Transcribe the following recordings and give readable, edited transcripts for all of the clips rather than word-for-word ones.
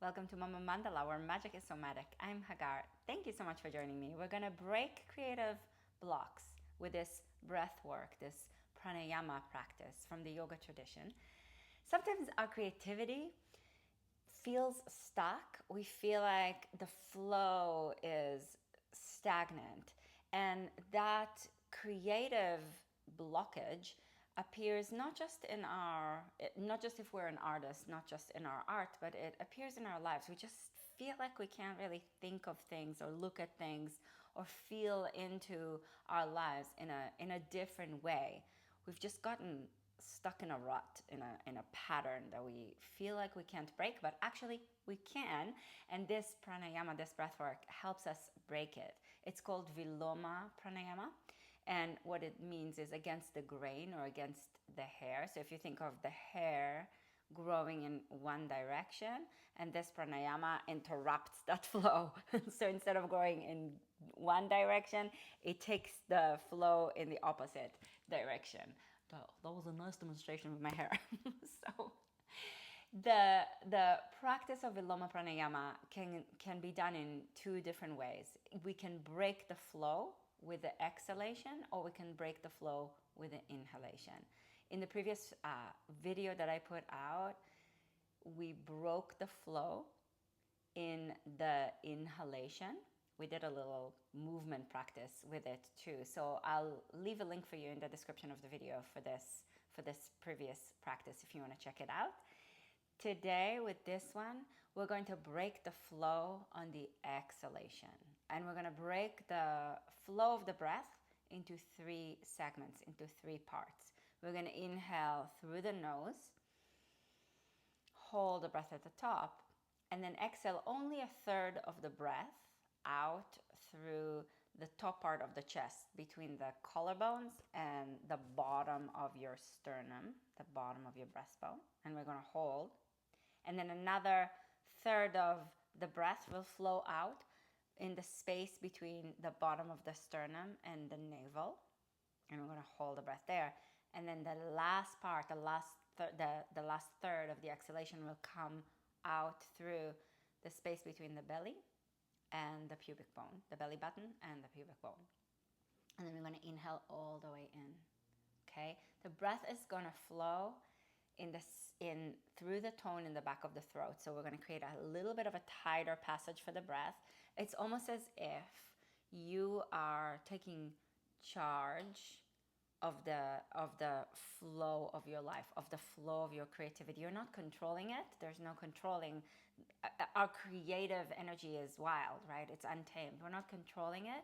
Welcome to Mama Mandala, where magic is somatic. I'm Hagar. Thank you so much for joining me. We're going to break creative blocks with this breath work, this pranayama practice from the yoga tradition. Sometimes our creativity feels stuck. We feel like the flow is stagnant, and that creative blockage appears not just if we're an artist, not just in our art, but it appears in our lives. We just feel like we can't really think of things or look at things or feel into our lives in a different way. We've just gotten stuck in a rut, in a pattern that we feel like we can't break, but actually we can. And this pranayama, this breath work, helps us break it. It's called Viloma Pranayama. And what it means is against the grain or against the hair. So if you think of the hair growing in one direction, and this pranayama interrupts that flow. So instead of going in one direction, it takes the flow in the opposite direction. That was a nice demonstration with my hair. So the practice of Viloma Pranayama can be done in two different ways. We can break the flow with the exhalation, or we can break the flow with the inhalation. In the previous video that I put out, we broke the flow in the inhalation. We did a little movement practice with it too. So I'll leave a link for you in the description of the video for this previous practice if you want to check it out. Today with this one, we're going to break the flow on the exhalation. And we're going to break the flow of the breath into three segments, into three parts. We're going to inhale through the nose, hold the breath at the top, and then exhale only a third of the breath out through the top part of the chest, between the collarbones and the bottom of your sternum, the bottom of your breastbone. And we're going to hold. And then another third of the breath will flow out in the space between the bottom of the sternum and the navel. And we're going to hold the breath there. And then the last part, the last third of the exhalation will come out through the space between the belly and the pubic bone, the belly button and the pubic bone. And then we're going to inhale all the way in. Okay? The breath is going to flow in through the tone in the back of the throat. So we're going to create a little bit of a tighter passage for the breath. It's almost as if you are taking charge of the flow of your life, of the flow of your creativity. You're not controlling it. There's no controlling. Our creative energy is wild, right? It's untamed. We're not controlling it,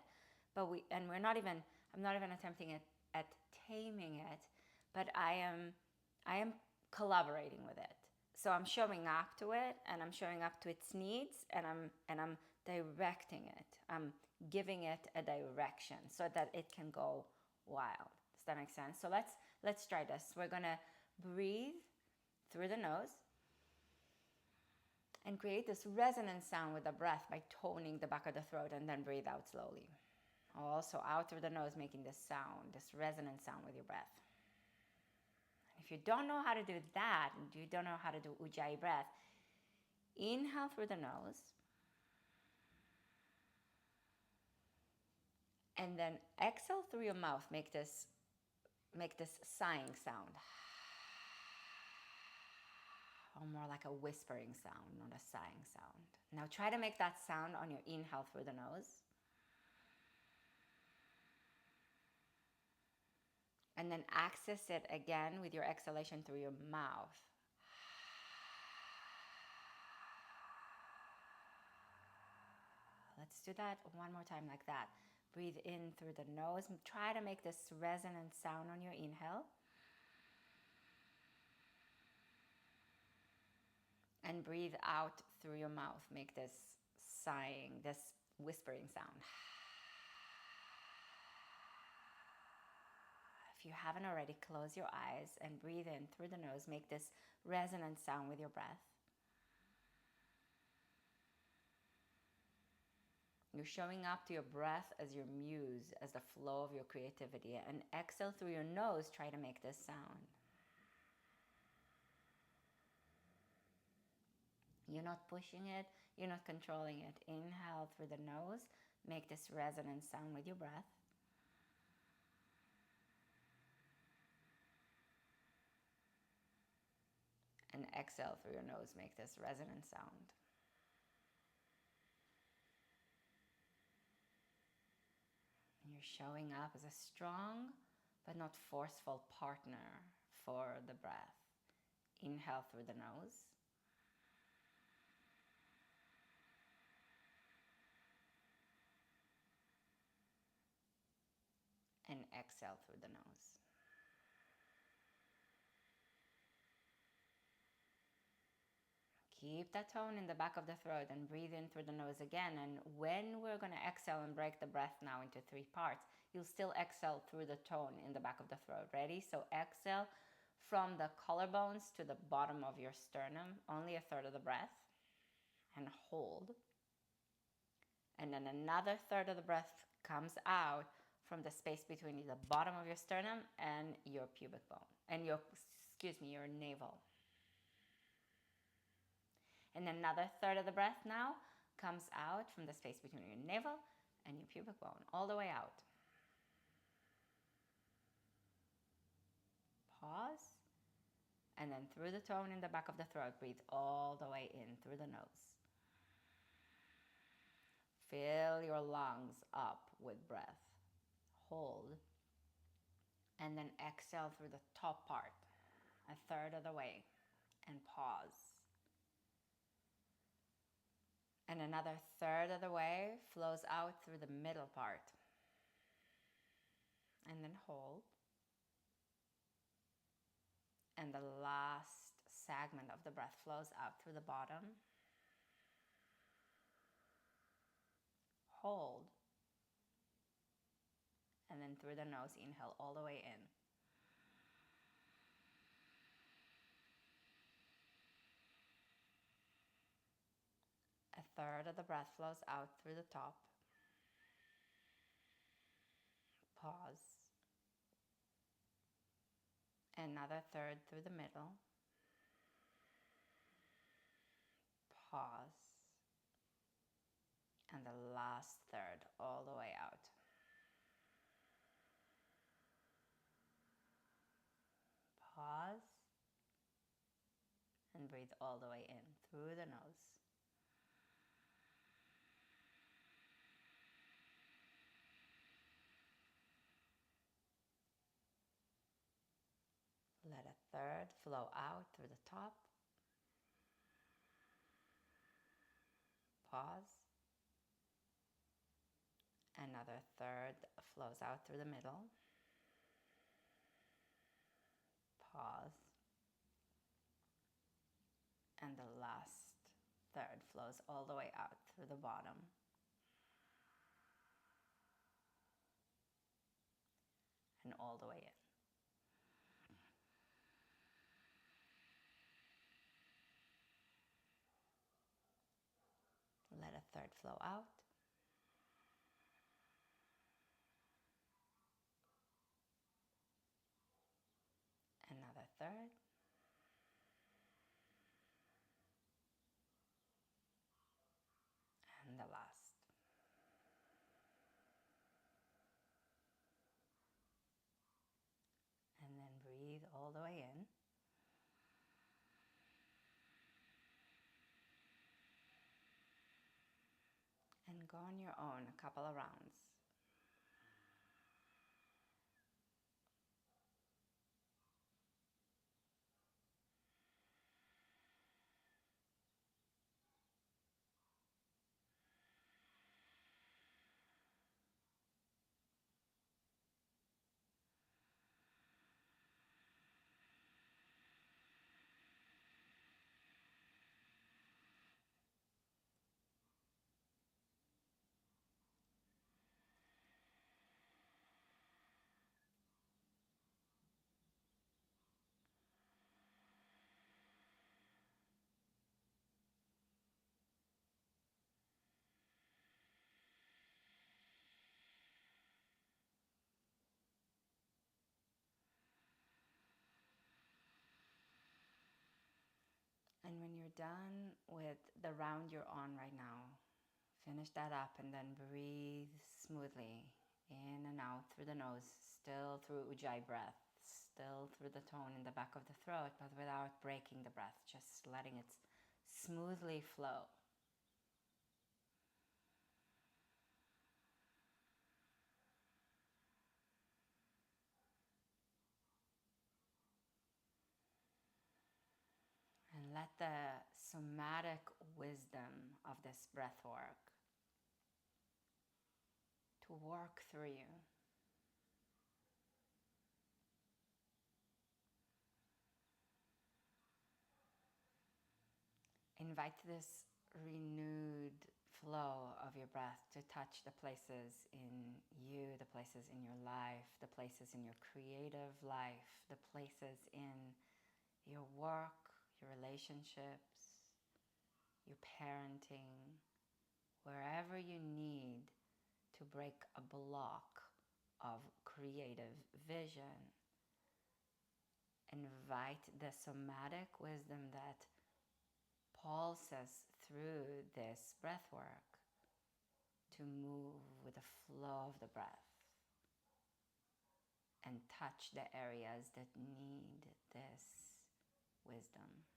but I'm not even attempting at taming it, but I am collaborating with it. So I'm showing up to it, and I'm showing up to its needs, and I'm directing it. I'm giving it a direction so that it can go wild. Does that make sense? So let's try this. We're gonna breathe through the nose and create this resonant sound with the breath by toning the back of the throat, and then breathe out slowly. Also out through the nose, making this sound, this resonant sound with your breath. If you don't know how to do that, and you don't know how to do Ujjayi breath, inhale through the nose, and then exhale through your mouth. Make this sighing sound, or more like a whispering sound, not a sighing sound. Now try to make that sound on your inhale through the nose. And then access it again with your exhalation through your mouth. Let's do that one more time like that. Breathe in through the nose. Try to make this resonant sound on your inhale. And breathe out through your mouth. Make this sighing, this whispering sound. If you haven't already, close your eyes and breathe in through the nose. Make this resonant sound with your breath. You're showing up to your breath as your muse, as the flow of your creativity. And exhale through your nose, try to make this sound. You're not pushing it, you're not controlling it. Inhale through the nose, make this resonant sound with your breath. And exhale through your nose, make this resonant sound. You're showing up as a strong but not forceful partner for the breath. Inhale through the nose. And exhale through the nose. Keep that tone in the back of the throat and breathe in through the nose again. And when we're going to exhale and break the breath now into 3 parts, you'll still exhale through the tone in the back of the throat. Ready? So exhale from the collarbones to the bottom of your sternum, only a third of the breath, and hold. And then another third of the breath comes out from the space between the bottom of your sternum and your pubic bone, and your navel. And another third of the breath now comes out from the space between your navel and your pubic bone, all the way out. Pause. And then through the tone in the back of the throat, breathe all the way in through the nose. Fill your lungs up with breath. Hold. And then exhale through the top part, a third of the way, and pause. And another third of the way flows out through the middle part. And then hold. And the last segment of the breath flows out through the bottom. Hold. And then through the nose, inhale all the way in. A third of the breath flows out through the top. Pause. Another third through the middle. Pause. And the last third all the way out. Pause. And breathe all the way in through the nose. Let a third flow out through the top. Pause. Another third flows out through the middle. Pause. And the last third flows all the way out through the bottom. And all the way in. Let a third flow out. Another third. And the last. And then breathe all the way in. And go on your own a couple of rounds. when you're done with the round you're on right now, finish that up and then breathe smoothly in and out through the nose, still through Ujjayi breath, still through the tone in the back of the throat, but without breaking the breath, just letting it smoothly flow. And let the somatic wisdom of this breath work to work through you. Invite this renewed flow of your breath to touch the places in you, the places in your life, the places in your creative life, the places in your work, your relationships, your parenting, wherever you need to break a block of creative vision. Invite the somatic wisdom that Paul says through this breath work to move with the flow of the breath and touch the areas that need this wisdom.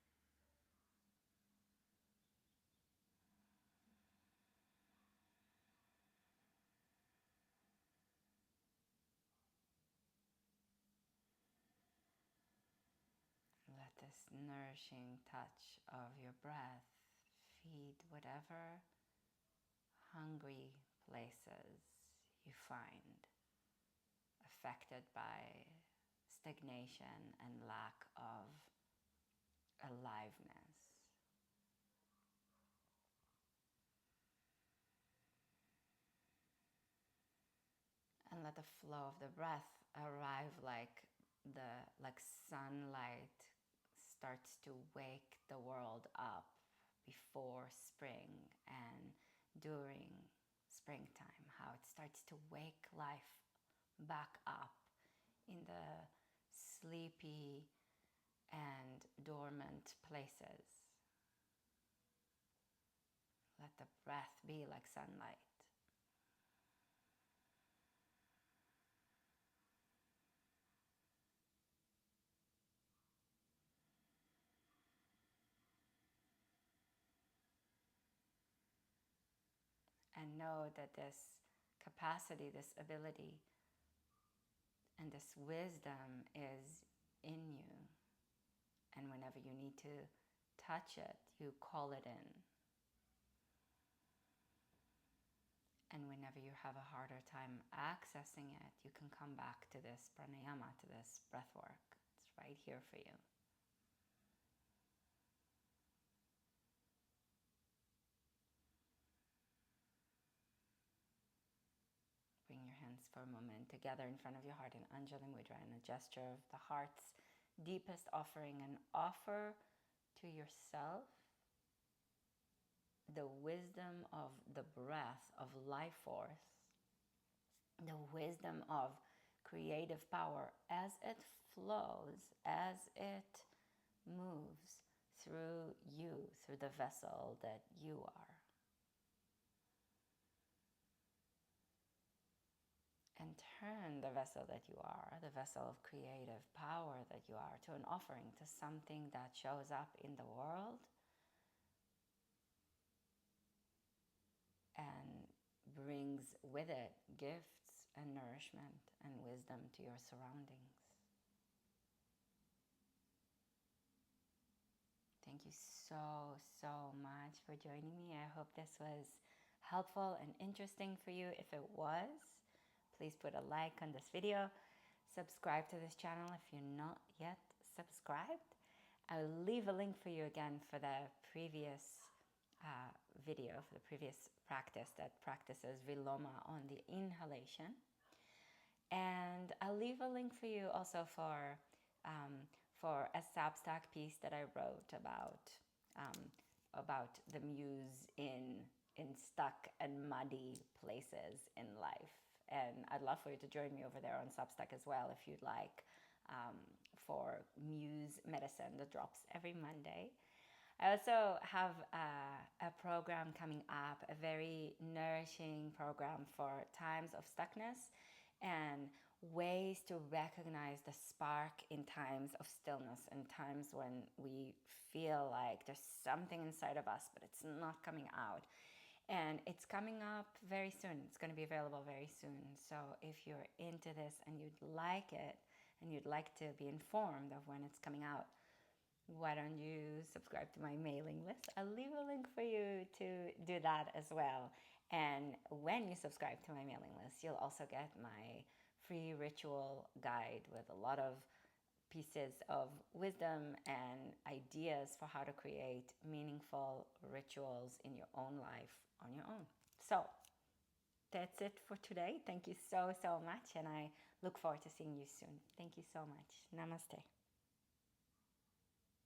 Let this nourishing touch of your breath feed whatever hungry places you find affected by stagnation and lack of aliveness. And let the flow of the breath arrive like sunlight starts to wake the world up before spring and during springtime, how it starts to wake life back up in the sleepy and dormant places. Let the breath be like sunlight. And know that this capacity, this ability, and this wisdom is in you. And whenever you need to touch it, you call it in. And whenever you have a harder time accessing it, you can come back to this pranayama, to this breath work. It's right here for you. Bring your hands for a moment together in front of your heart in Anjali Mudra, in a gesture of the heart's deepest offering, and offer to yourself the wisdom of the breath of life force, the wisdom of creative power as it flows, as it moves through you, through the vessel that you are. And turn the vessel that you are, the vessel of creative power that you are, to an offering, to something that shows up in the world and brings with it gifts and nourishment and wisdom to your surroundings. Thank you so, so much for joining me. I hope this was helpful and interesting for you. If it was, please put a like on this video. Subscribe to this channel if you're not yet subscribed. I'll leave a link for you again for the previous video, for the previous practice that practices Viloma on the inhalation. And I'll leave a link for you also for a Substack piece that I wrote about the muse in stuck and muddy places in life. And I'd love for you to join me over there on Substack as well if you'd like, for Muse Medicine that drops every Monday. I also have a program coming up, a very nourishing program for times of stuckness and ways to recognize the spark in times of stillness and times when we feel like there's something inside of us, but it's not coming out. And it's coming up very soon. It's going to be available very soon. So if you're into this and you'd like it and you'd like to be informed of when it's coming out, why don't you subscribe to my mailing list? I'll leave a link for you to do that as well. And when you subscribe to my mailing list, you'll also get my free ritual guide with a lot of pieces of wisdom and ideas for how to create meaningful rituals in your own life on your own. So that's it for today. Thank you so much, and I look forward to seeing you soon. Thank you so much. Namaste.